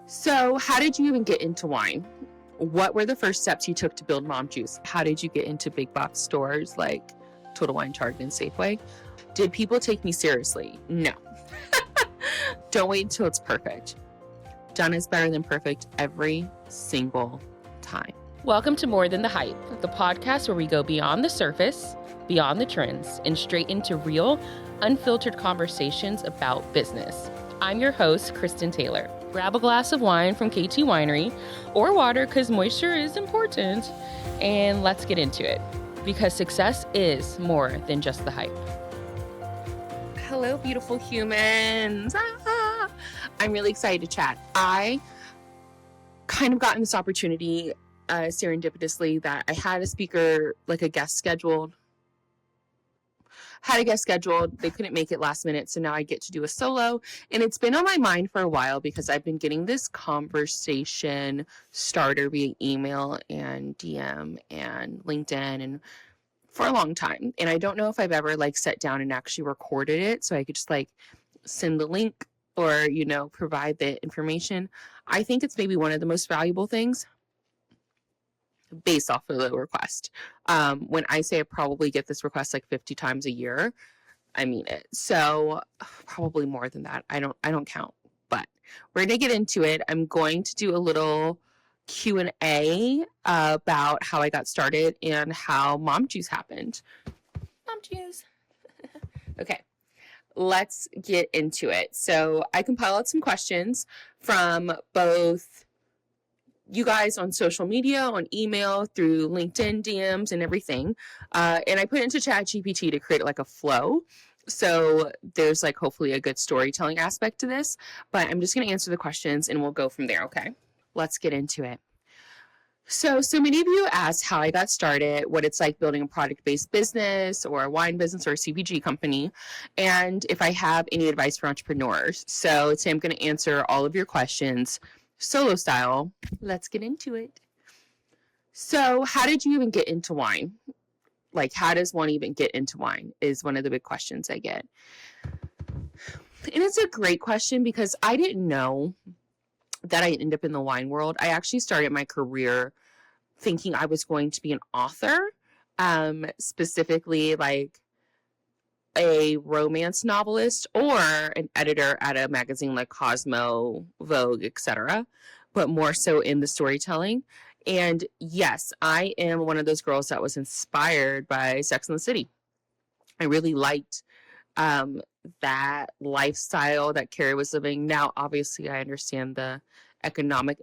So how did you even get into wine? What were the first steps you took to build Mom Juice? How did you get into big box stores like Total Wine, Target, and Safeway? Did people take me seriously? No. Don't wait until it's perfect. Done is better than perfect every single time. Welcome to More Than the Hype, the podcast where we go beyond the surface, beyond the trends, and straight into real, unfiltered conversations about business. I'm your host, Kristin Taylor. Grab a glass of wine from KT Winery or water because moisture is important, and let's get into it because success is more than just the hype. Hello, beautiful humans. I'm really excited to chat. I kind of got this opportunity serendipitously that I had a speaker, like a guest scheduled. They couldn't make it last minute, so now I get to do a solo, and it's been on my mind for a while because I've been getting this conversation starter via email and DM and LinkedIn and for a long time, and I don't know if I've ever sat down and actually recorded it so I could just send the link or provide the information. I think it's maybe one of the most valuable things based off of the request. When I say I probably get this request 50 times a year, I mean it. So probably more than that. I don't count, but we're going to get into it. I'm going to do a little Q&A about how I got started and how Mom Juice happened. Mom Juice. Okay. Let's get into it. So I compiled out some questions from both you guys on social media, on email, through LinkedIn DMs and everything. And I put it into ChatGPT to create a flow. So there's hopefully a good storytelling aspect to this, but I'm just going to answer the questions and we'll go from there. Okay. Let's get into it. So many of you asked how I got started, what it's like building a product-based business or a wine business or a CPG company, and if I have any advice for entrepreneurs. So today I'm going to answer all of your questions solo style. Let's get into it. So how did you even get into wine? How does one even get into wine is one of the big questions I get. And it's a great question because I didn't know that I'd end up in the wine world. I actually started my career thinking I was going to be an author, specifically a romance novelist or an editor at a magazine like Cosmo, Vogue, etc., but more so in the storytelling. And yes, I am one of those girls that was inspired by Sex and the City. I really liked that lifestyle that Carrie was living. Now, obviously, I understand the economic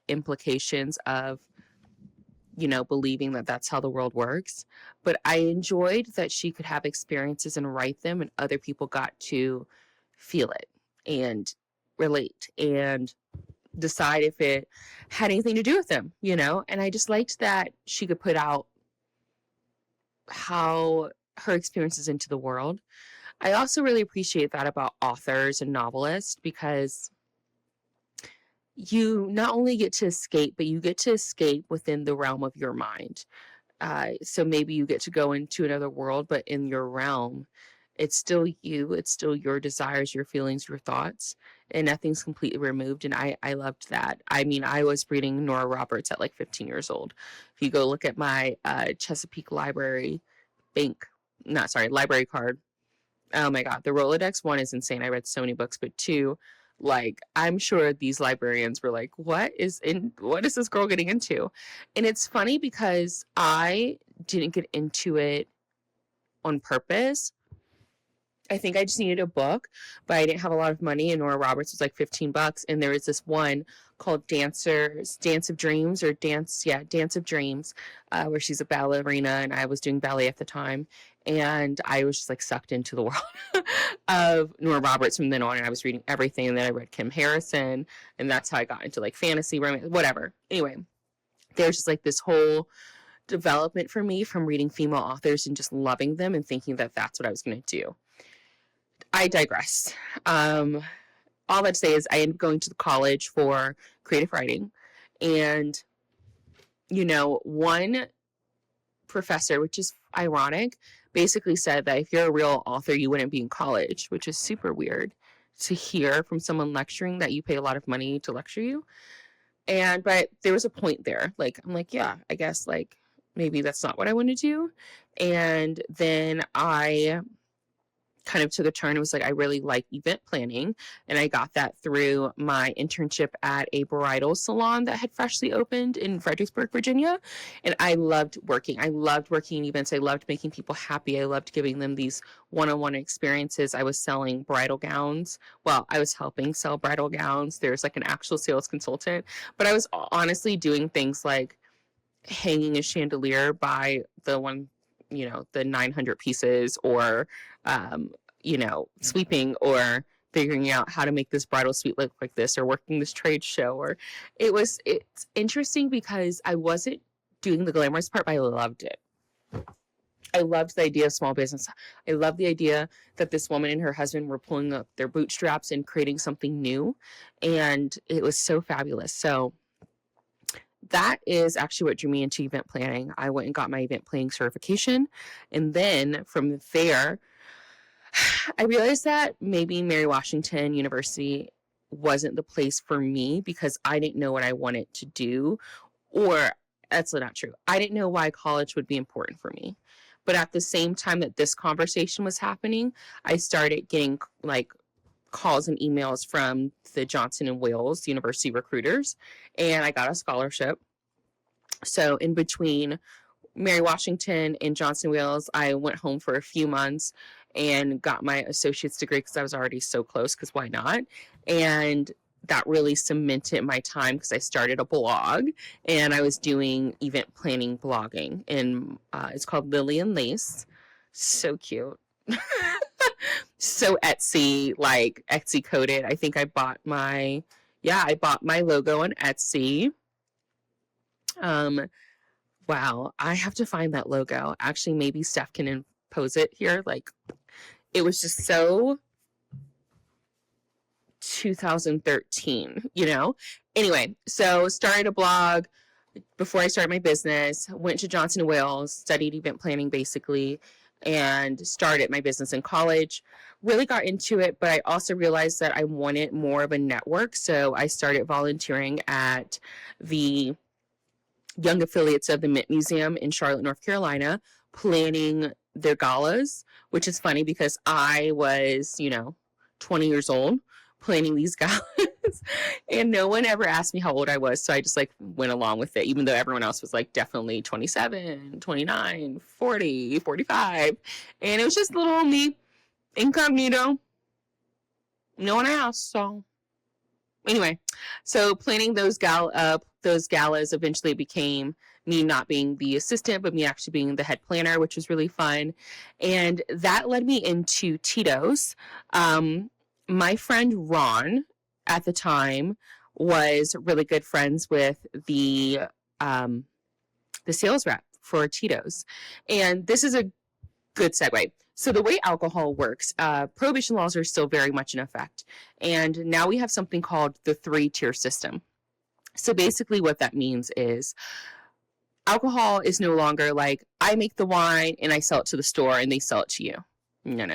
implications of believing that that's how the world works. But I enjoyed that she could have experiences and write them and other people got to feel it and relate and decide if it had anything to do with them, And I just liked that she could put out how her experiences into the world. I also really appreciate that about authors and novelists because you not only get to escape, but you get to escape within the realm of your mind. So maybe you get to go into another world, but in your realm, it's still you. It's still your desires, your feelings, your thoughts, and nothing's completely removed. And I loved that. I mean, I was reading Nora Roberts at 15 years old. If you go look at my Chesapeake library card. Oh my God, the Rolodex, one is insane. I read so many books, but two, I'm sure these librarians were what is this girl getting into? And it's funny because I didn't get into it on purpose. I think I just needed a book, but I didn't have a lot of money, and Nora Roberts was $15. And there was this one called Dance of Dreams, where she's a ballerina, and I was doing ballet at the time. And I was just sucked into the world of Nora Roberts from then on. And I was reading everything. And then I read Kim Harrison. And that's how I got into fantasy, romance, whatever. Anyway, there's just this whole development for me from reading female authors and just loving them and thinking that that's what I was going to do. I digress. All that to say is I ended up going to the college for creative writing. And, one professor, which is ironic, basically said that if you're a real author, you wouldn't be in college, which is super weird to hear from someone lecturing that you pay a lot of money to lecture you. But there was a point there. Like, I'm like, yeah, I guess like maybe that's not what I want to do. And then I kind of took a turn. It was like, I really like event planning. And I got that through my internship at a bridal salon that had freshly opened in Fredericksburg, Virginia. And I loved working. I loved working in events. I loved making people happy. I loved giving them these one-on-one experiences. I was selling bridal gowns. Well, I was helping sell bridal gowns. There's like an actual sales consultant, but I was honestly doing things like hanging a chandelier by the 900 pieces, or sweeping, or figuring out how to make this bridal suite look like this, or working this trade show. Or it's interesting because I wasn't doing the glamorous part, but I loved it. I loved the idea of small business. I loved the idea that this woman and her husband were pulling up their bootstraps and creating something new. And it was so fabulous. So that is actually what drew me into event planning. I went and got my event planning certification. And then from there, I realized that maybe Mary Washington University wasn't the place for me because I didn't know what I wanted to do. Or that's not true. I didn't know why college would be important for me. But at the same time that this conversation was happening, I started getting like calls and emails from the Johnson & Wales University recruiters, and I got a scholarship. So in between Mary Washington and Johnson & Wales, I went home for a few months and got my associate's degree because I was already so close, because why not? And that really cemented my time because I started a blog and I was doing event planning blogging, and it's called Lily and Lace. So cute. So Etsy, like Etsy coded. I think I bought my logo on Etsy. Wow, I have to find that logo. Actually, maybe Steph can impose it here. Like, it was just so 2013, Anyway, so started a blog before I started my business, went to Johnson & Wales, studied event planning basically, and started my business in college. Really got into it, but I also realized that I wanted more of a network. So I started volunteering at the young affiliates of the Mint Museum in Charlotte, North Carolina, planning their galas, which is funny because I was, 20 years old planning these galas and no one ever asked me how old I was. So I just like went along with it, even though everyone else was like definitely 27, 29, 40, 45. And it was just little me, incognito. No one asked. So anyway, so planning those galas eventually became me not being the assistant, but me actually being the head planner, which was really fun. And that led me into Tito's. My friend Ron at the time was really good friends with the sales rep for Tito's. And this is a good segue. So the way alcohol works, prohibition laws are still very much in effect. And now we have something called the 3-tier system. So basically what that means is alcohol is no longer like, I make the wine and I sell it to the store and they sell it to you. No.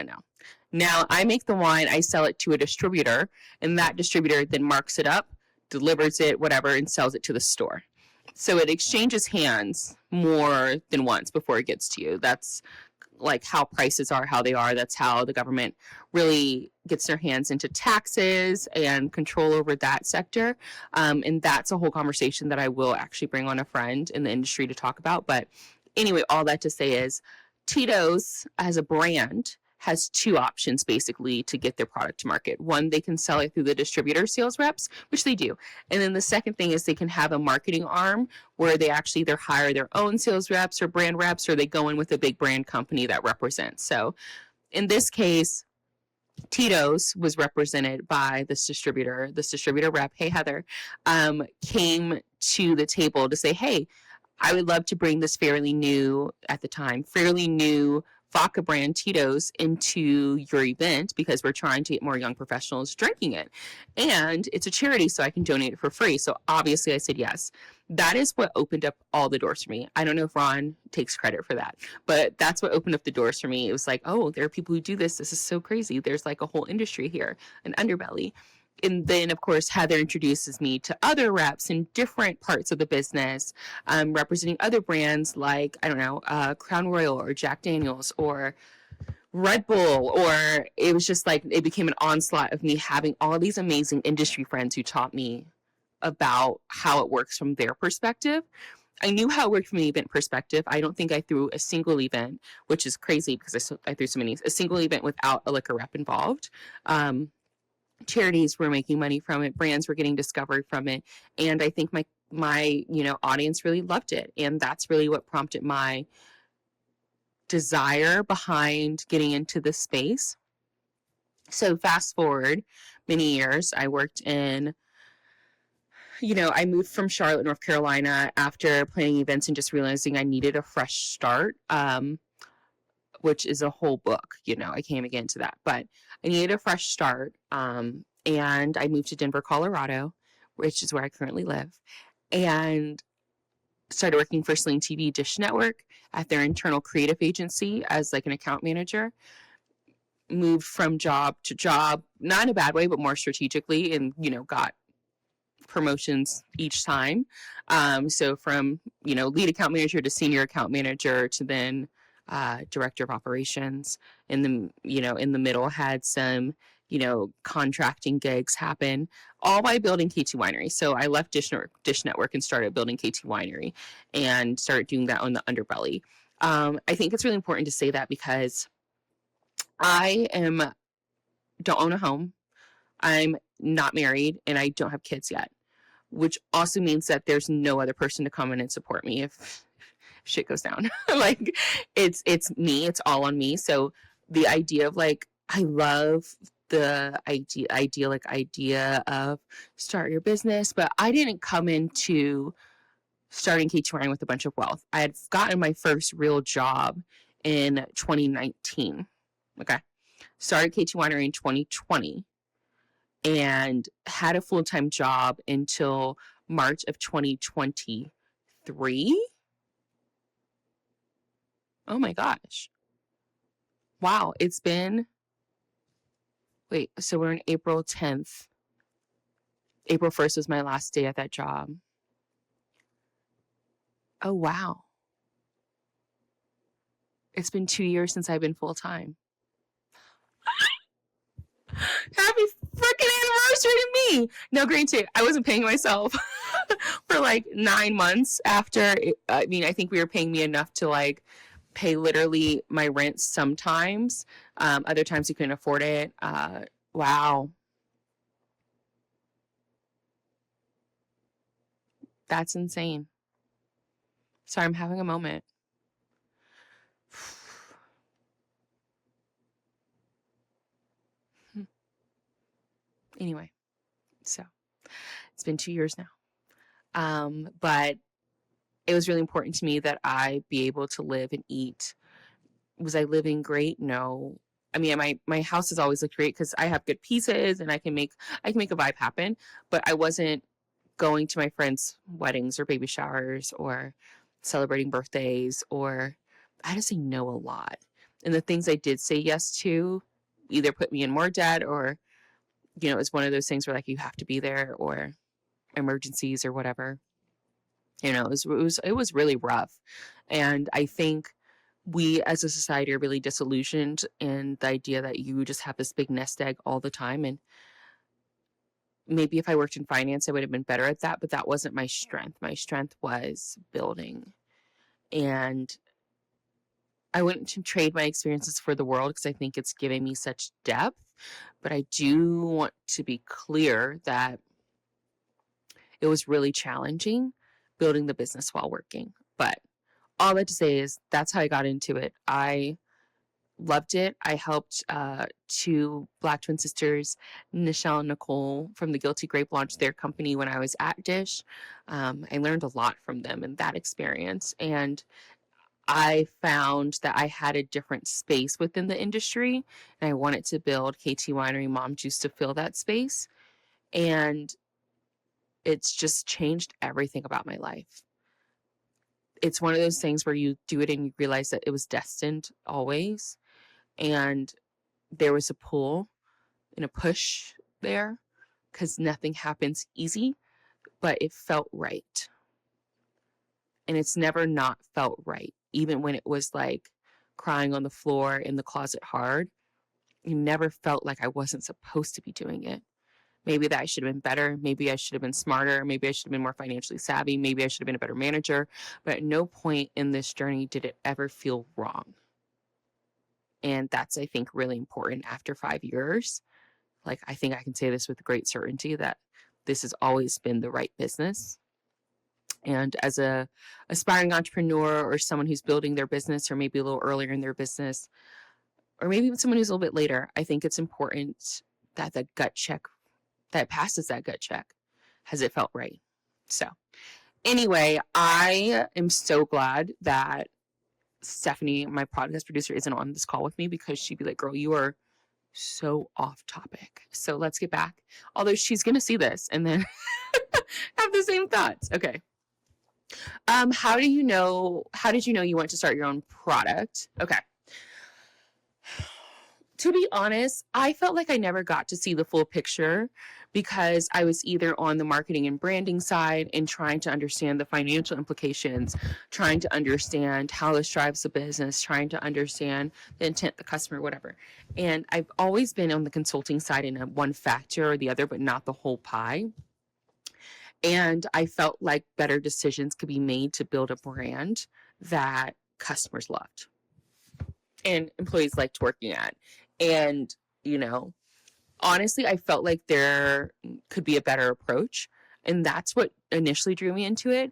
Now I make the wine, I sell it to a distributor, and that distributor then marks it up, delivers it, whatever, and sells it to the store. So it exchanges hands more than once before it gets to you. That's like how prices are, how they are. That's how the government really gets their hands into taxes and control over that sector. And that's a whole conversation that I will actually bring on a friend in the industry to talk about. But anyway, all that to say is Tito's as a brand has 2 options basically to get their product to market. One, they can sell it through the distributor sales reps, which they do. And then the second thing is they can have a marketing arm where they actually either hire their own sales reps or brand reps, or they go in with a big brand company that represents. So in this case, Tito's was represented by this distributor rep, hey Heather, came to the table to say, hey, I would love to bring this fairly new vodka brand Tito's into your event because we're trying to get more young professionals drinking it. And it's a charity, so I can donate it for free. So obviously I said yes. That is what opened up all the doors for me. I don't know if Ron takes credit for that, but that's what opened up the doors for me. It was like, oh, there are people who do this. This is so crazy. There's like a whole industry here, an underbelly. And then, of course, Heather introduces me to other reps in different parts of the business, representing other brands like, I don't know, Crown Royal or Jack Daniels or Red Bull. Or it was just like, it became an onslaught of me having all these amazing industry friends who taught me about how it works from their perspective. I knew how it worked from an event perspective. I don't think I threw a single event, which is crazy because I threw so many, a single event without a liquor rep involved. Charities were making money from it, brands were getting discovered from it, and I think my audience really loved it, and that's really what prompted my desire behind getting into this space. So fast forward many years, I worked in, I moved from Charlotte, North Carolina after planning events and just realizing I needed a fresh start, which is a whole book. I can't get into that, but I needed a fresh start. And I moved to Denver, Colorado, which is where I currently live, and started working for Sling TV Dish Network at their internal creative agency as like an account manager. Moved from job to job, not in a bad way, but more strategically, and got promotions each time. So from lead account manager to senior account manager to then director of operations. In the middle had some contracting gigs happen, all by building KT Winery. So I left Dish Network and started building KT Winery and started doing that on the underbelly. I think it's really important to say that because I don't own a home. I'm not married and I don't have kids yet, which also means that there's no other person to come in and support me if shit goes down. Like it's me, it's all on me. So the idea of like, I love the idea of start your business, but I didn't come into starting KT Winery with a bunch of wealth. I had gotten my first real job in 2019. Okay. Started KT Winery in 2020 and had a full-time job until March of 2023. Oh my gosh. Wow. So we're in April 10th. April 1st was my last day at that job. Oh, wow. It's been 2 years since I've been full-time. Happy freaking anniversary to me. No, granted, I wasn't paying myself for like 9 months after. I think we were paying me enough to like pay literally my rent sometimes. Other times you couldn't afford it. Wow. That's insane. Sorry, I'm having a moment. Anyway, so it's been 2 years now. But it was really important to me that I be able to live and eat. Was I living great? No. I mean, my house has always looked great because I have good pieces and I can make a vibe happen, but I wasn't going to my friends' weddings or baby showers or celebrating birthdays, or I had to say no a lot. And the things I did say yes to either put me in more debt or, it's one of those things where like you have to be there or emergencies or whatever. It was really rough. And I think we as a society are really disillusioned in the idea that you just have this big nest egg all the time. And maybe if I worked in finance, I would have been better at that, but that wasn't my strength. My strength was building. And I wouldn't trade my experiences for the world because I think it's giving me such depth. But I do want to be clear that it was really challenging building the business while working. But all that to say is that's how I got into it. I loved it. I helped two Black twin sisters, Nichelle and Nicole from the Guilty Grape, launch their company when I was at Dish. I learned a lot from them in that experience. And I found that I had a different space within the industry, and I wanted to build KT Winery Mom Juice to fill that space. And it's just changed everything about my life. It's one of those things where you do it and you realize that it was destined always. And there was a pull and a push there because nothing happens easy, but it felt right. And it's never not felt right. Even when it was like crying on the floor in the closet hard, it never felt like I wasn't supposed to be doing it. Maybe that I should have been better. Maybe I should have been smarter. Maybe I should have been more financially savvy. Maybe I should have been a better manager. But at no point in this journey did it ever feel wrong. And that's, I think, really important after 5 years. Like, I think I can say this with great certainty that this has always been the right business. And as a aspiring entrepreneur or someone who's building their business or maybe a little earlier in their business, or maybe even someone who's a little bit later, I think it's important that the gut check, that passes that gut check. Has it felt right? So anyway, I am so glad that Stephanie, my podcast producer, isn't on this call with me because she'd be like, girl, you are so off topic. So let's get back. Although she's going to see this and then have the same thoughts. Okay. How did you know you want to start your own product? Okay. To be honest, I felt like I never got to see the full picture because I was either on the marketing and branding side and trying to understand the financial implications, trying to understand how this drives the business, trying to understand the intent, the customer, whatever. And I've always been on the consulting side in one factor or the other, but not the whole pie. And I felt like better decisions could be made to build a brand that customers loved and employees liked working at. And, honestly, I felt like there could be a better approach. And that's what initially drew me into it.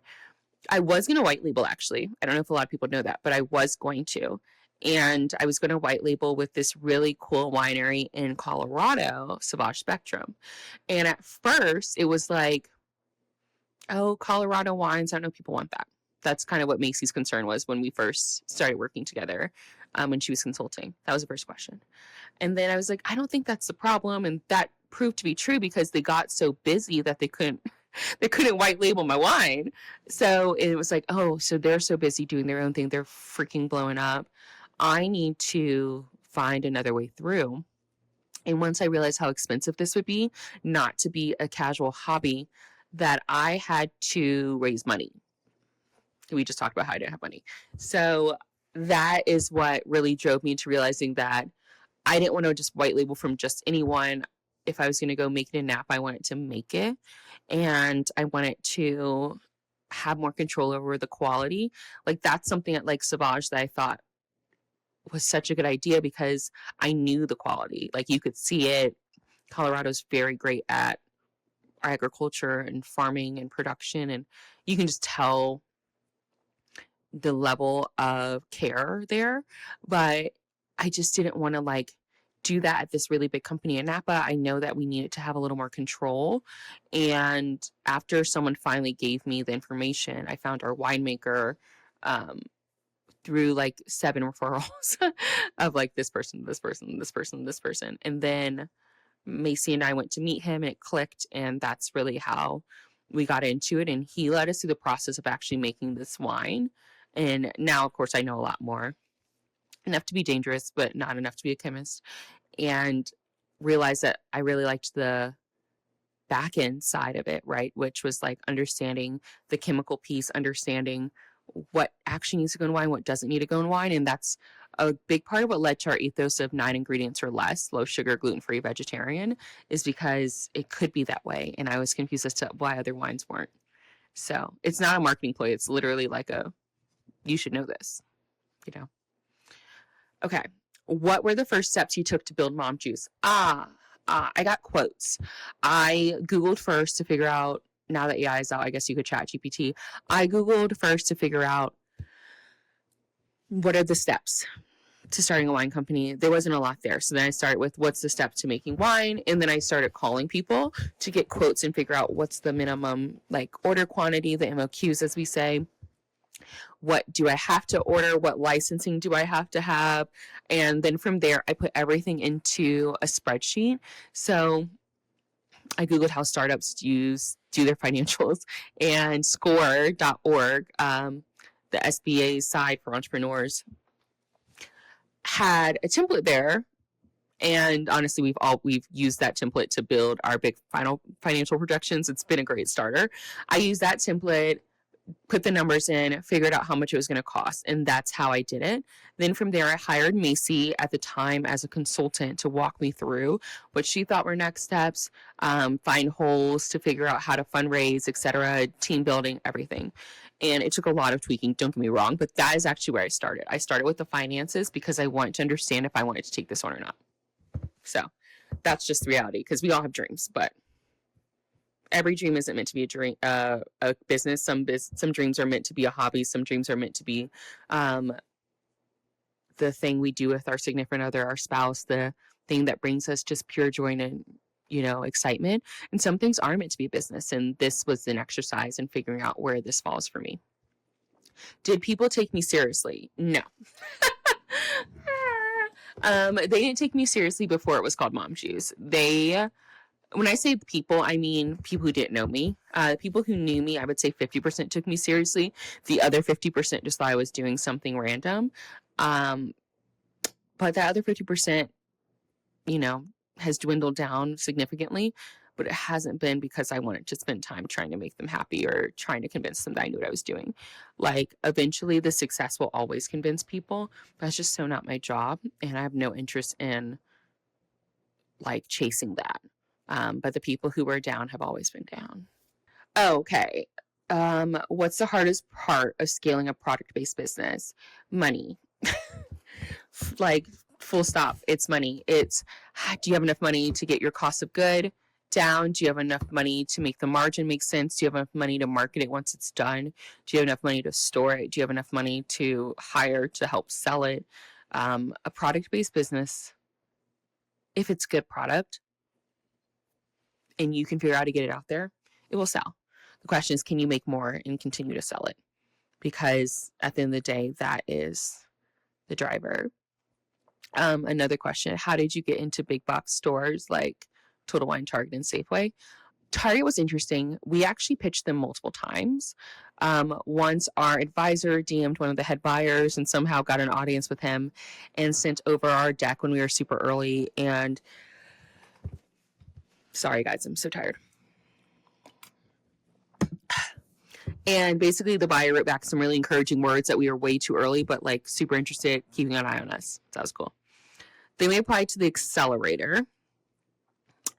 I was going to white label, actually. I don't know if a lot of people know that, but I was going to. And I was going to white label with this really cool winery in Colorado, Sauvage Spectrum. And at first, it was like, oh, Colorado wines, I don't know if people want that. That's kind of what Macy's concern was when we first started working together, when she was consulting. That was the first question. And then I was like, I don't think that's the problem. And that proved to be true because they got so busy that they couldn't white label my wine. So it was like, oh, so they're so busy doing their own thing. They're freaking blowing up. I need to find another way through. And once I realized how expensive this would be, not to be a casual hobby, that I had to raise money. We just talked about how I didn't have money. So that is what really drove me to realizing that I didn't want to just white label from just anyone. If I was going to go make it in Napa, I wanted to make it. And I wanted to have more control over the quality. Like, that's something at like Sauvage that I thought was such a good idea because I knew the quality. Like, you could see it. Colorado's very great at agriculture and farming and production. And you can just tell the level of care there. But I just didn't want to like do that at this really big company in Napa. I know that we needed to have a little more control. And after someone finally gave me the information, I found our winemaker through like 7 referrals of like this person. And then Macy and I went to meet him and it clicked. And that's really how we got into it. And he led us through the process of actually making this wine. And now, of course, I know a lot more. Enough to be dangerous, but not enough to be a chemist. And realized that I really liked the back end side of it, right? Which was like understanding the chemical piece, understanding what actually needs to go in wine, what doesn't need to go in wine. And that's a big part of what led to our ethos of 9 ingredients or less, low sugar, gluten-free, vegetarian, is because it could be that way. And I was confused as to why other wines weren't. So it's not a marketing ploy. It's literally like you should know this, Okay. What were the first steps you took to build Mom Juice? I got quotes. I Googled first to figure out, now that AI is out, I guess you could chat GPT. I Googled first to figure out what are the steps to starting a wine company. There wasn't a lot there. So then I started with what's the step to making wine. And then I started calling people to get quotes and figure out what's the minimum like order quantity, the MOQs as we say. What do I have to order? What licensing do I have to have? And then from there, I put everything into a spreadsheet. So I Googled how startups do their financials, and score.org, the SBA side for entrepreneurs, had a template there. And honestly, we've used that template to build our big final financial projections. It's been a great starter. I used that template, put the numbers in, figured out how much it was going to cost, and that's how I did it. Then from there, I hired Macy at the time as a consultant to walk me through what she thought were next steps, find holes to figure out how to fundraise, etc., team building, everything. And it took a lot of tweaking, don't get me wrong, but that is actually where I started. I started with the finances because I wanted to understand if I wanted to take this on or not. So that's just the reality, because we all have dreams, but every dream isn't meant to be a business. Some dreams are meant to be a hobby. Some dreams are meant to be the thing we do with our significant other, our spouse, the thing that brings us just pure joy and, excitement. And some things are meant to be business. And this was an exercise in figuring out where this falls for me. Did people take me seriously? No. They didn't take me seriously before it was called Mom Juice. When I say people, I mean people who didn't know me. People who knew me, I would say 50% took me seriously. The other 50% just thought I was doing something random. But that other 50%, has dwindled down significantly. But it hasn't been because I wanted to spend time trying to make them happy or trying to convince them that I knew what I was doing. Like, eventually the success will always convince people. That's just so not my job. And I have no interest in, chasing that. But the people who were down have always been down. Okay. What's the hardest part of scaling a product-based business? Money. Full stop. It's money. It's, do you have enough money to get your cost of good down? Do you have enough money to make the margin make sense? Do you have enough money to market it once it's done? Do you have enough money to store it? Do you have enough money to hire to help sell it? A product-based business, if it's good product and you can figure out how to get it out there, it will sell. The question is, can you make more and continue to sell it? Because at the end of the day, that is the driver. Another question, how did you get into big box stores like Total Wine, Target, and Safeway? Target was interesting. We actually pitched them multiple times. Once our advisor DM'd one of the head buyers and somehow got an audience with him and sent over our deck when we were super early. And sorry guys, I'm so tired. And basically the buyer wrote back some really encouraging words that we were way too early, but super interested, keeping an eye on us. So that was cool. Then we applied to the accelerator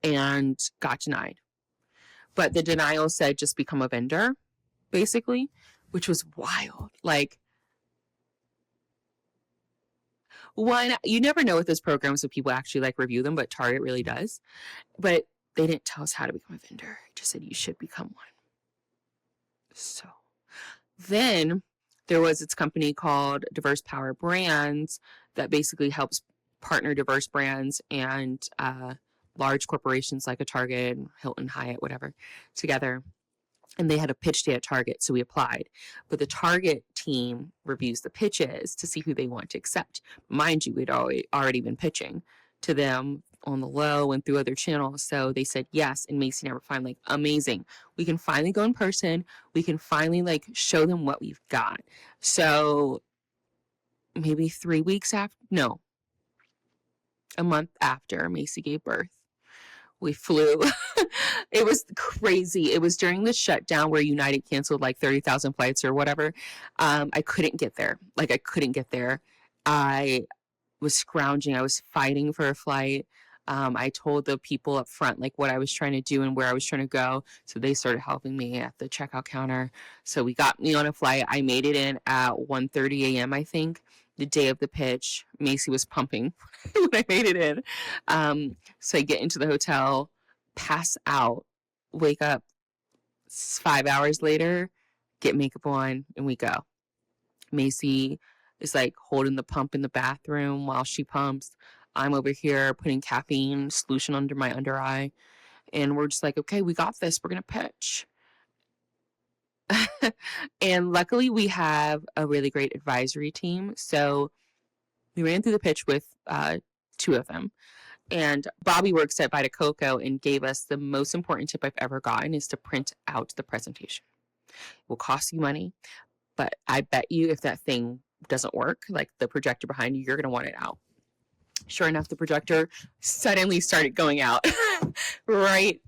and got denied. But the denial said just become a vendor, basically, which was wild. One, you never know with those programs if people actually review them, but Target really does. But they didn't tell us how to become a vendor. It just said you should become one. So then there was its company called Diverse Power Brands that basically helps partner diverse brands and large corporations like a Target, Hilton, Hyatt, whatever, together. And they had a pitch day at Target, so we applied. But the Target team reviews the pitches to see who they want to accept. Mind you, we'd already been pitching to them on the low and through other channels. So they said yes, and Macy and I were finally amazing. We can finally go in person. We can finally show them what we've got. So maybe 3 weeks after, no, a month after Macy gave birth, we flew. It was crazy. It was during the shutdown where United canceled 30,000 flights or whatever. I couldn't get there. I couldn't get there. I was scrounging. I was fighting for a flight. I told the people up front what I was trying to do and where I was trying to go. So they started helping me at the checkout counter. So we got me on a flight. I made it in at 1:30 a.m. I think, the day of the pitch. Macy was pumping when I made it in. So I get into the hotel, pass out, wake up 5 hours later, get makeup on, and we go. Macy is holding the pump in the bathroom while she pumps. I'm over here putting caffeine solution under my under eye. And we're just okay, we got this. We're going to pitch. And luckily, we have a really great advisory team. So we ran through the pitch with two of them. And Bobby works at Vita Coco and gave us the most important tip I've ever gotten is to print out the presentation. It will cost you money, but I bet you if that thing doesn't work, like the projector behind you, you're going to want it out. Sure enough, the projector suddenly started going out right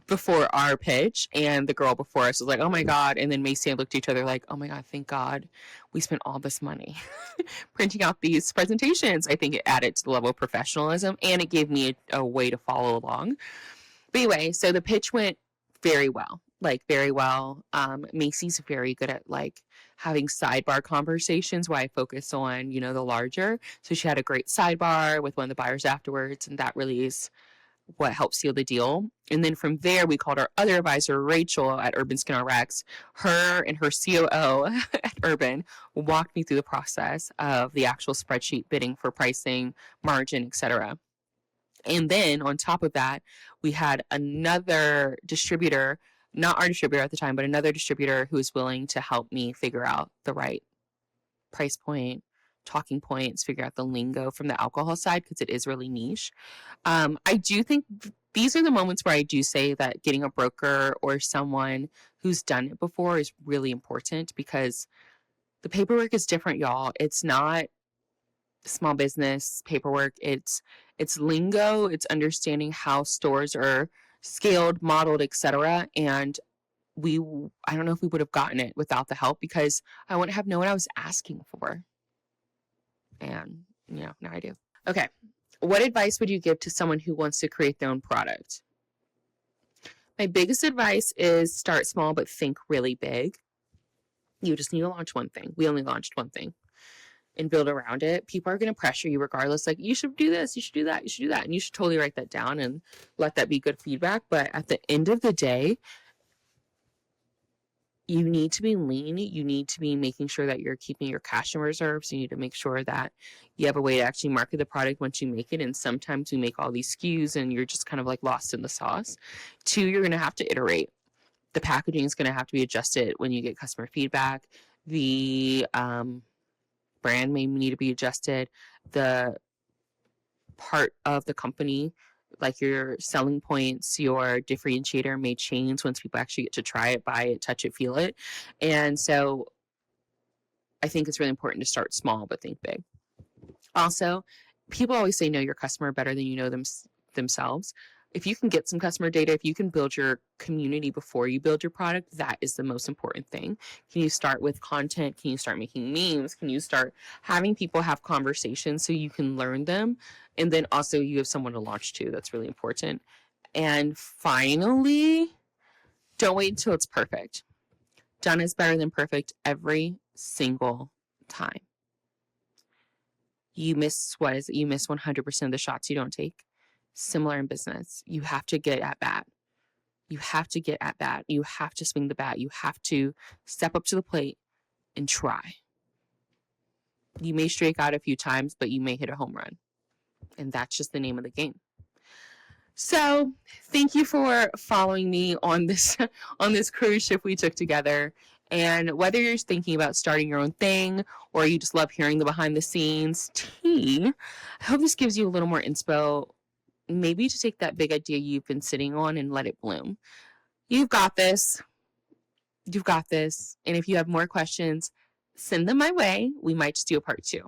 before our pitch, and the girl before us was like, oh my God. And then Macy and I looked at each other like, oh my God, thank God we spent all this money printing out these presentations. I think it added to the level of professionalism, and it gave me a way to follow along. But anyway, so the pitch went very well, like very well. Macy's very good at like having sidebar conversations where I focus on, you know, the larger. So she had a great sidebar with one of the buyers afterwards, and that really is what helped seal the deal. And then from there, we called our other advisor, Rachel at Urban Skin RX. Her and her COO at Urban walked me through the process of the actual spreadsheet, bidding for pricing, margin, etc. And then on top of that, we had another distributor, not our distributor at the time, but another distributor who was willing to help me figure out the right price point, talking points, figure out the lingo from the alcohol side, because it is really niche. I do think these are the moments where I do say that getting a broker or someone who's done it before is really important, because the paperwork is different, y'all. It's not small business paperwork. It's lingo. It's understanding how stores are scaled, modeled, etc. And I don't know if we would have gotten it without the help, because I wouldn't have known what I was asking for. And, you know, now I do. Okay. What advice would you give to someone who wants to create their own product? My biggest advice is start small, but think really big. You just need to launch one thing. We only launched one thing, and build around it. People are going to pressure you regardless. Like, you should do this, you should do that, you should do that. And you should totally write that down and let that be good feedback. But at the end of the day, you need to be lean. You need to be making sure that you're keeping your cash in reserves. You need to make sure that you have a way to actually market the product once you make it. And sometimes we make all these SKUs and you're just kind of like lost in the sauce. 2, you're going to have to iterate. The packaging is going to have to be adjusted when you get customer feedback. The brand may need to be adjusted. The part of the company, like your selling points, your differentiator, may change once people actually get to try it, buy it, touch it, feel it. And so I think it's really important to start small but think big. Also, people always say know your customer better than you know themselves. If you can get some customer data, if you can build your community before you build your product, that is the most important thing. Can you start with content? Can you start making memes? Can you start having people have conversations so you can learn them? And then also you have someone to launch to. That's really important. And finally, don't wait until it's perfect. Done is better than perfect every single time. You miss 100% of the shots you don't take. Similar in business. You have to get at bat. You have to get at bat. You have to swing the bat. You have to step up to the plate and try. You may strike out a few times, but you may hit a home run. And that's just the name of the game. So thank you for following me on this cruise ship we took together. And whether you're thinking about starting your own thing or you just love hearing the behind the scenes tea, I hope this gives you a little more inspo, maybe to take that big idea you've been sitting on and let it bloom. You've got this. You've got this. And if you have more questions, send them my way. We might just do a part 2.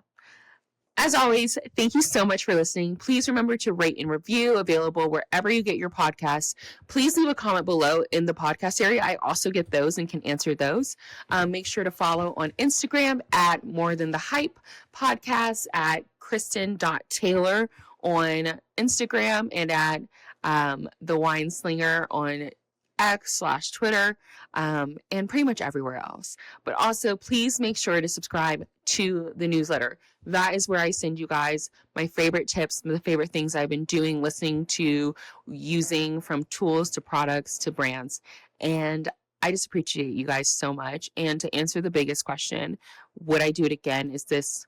As always, thank you so much for listening. Please remember to rate and review, available wherever you get your podcasts. Please leave a comment below in the podcast area. I also get those and can answer those. Make sure to follow on Instagram at More Than the Hype Podcast, at Kristin.Taylor on Instagram, and at The Wine Slinger on X/Twitter, and pretty much everywhere else. But also, please make sure to subscribe to the newsletter. That is where I send you guys my favorite tips, the favorite things I've been doing, listening to, using, from tools to products to brands. And I just appreciate you guys so much. And to answer the biggest question, would I do it again? Is this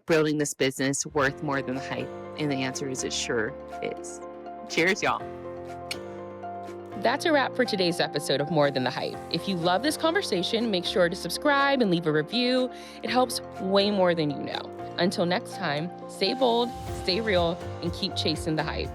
building this business worth more than the hype? And the answer is it sure is. Cheers, y'all. That's a wrap for today's episode of More Than the Hype. If you love this conversation, make sure to subscribe and leave a review. It helps way more than you know. Until next time, stay bold, stay real, and keep chasing the hype.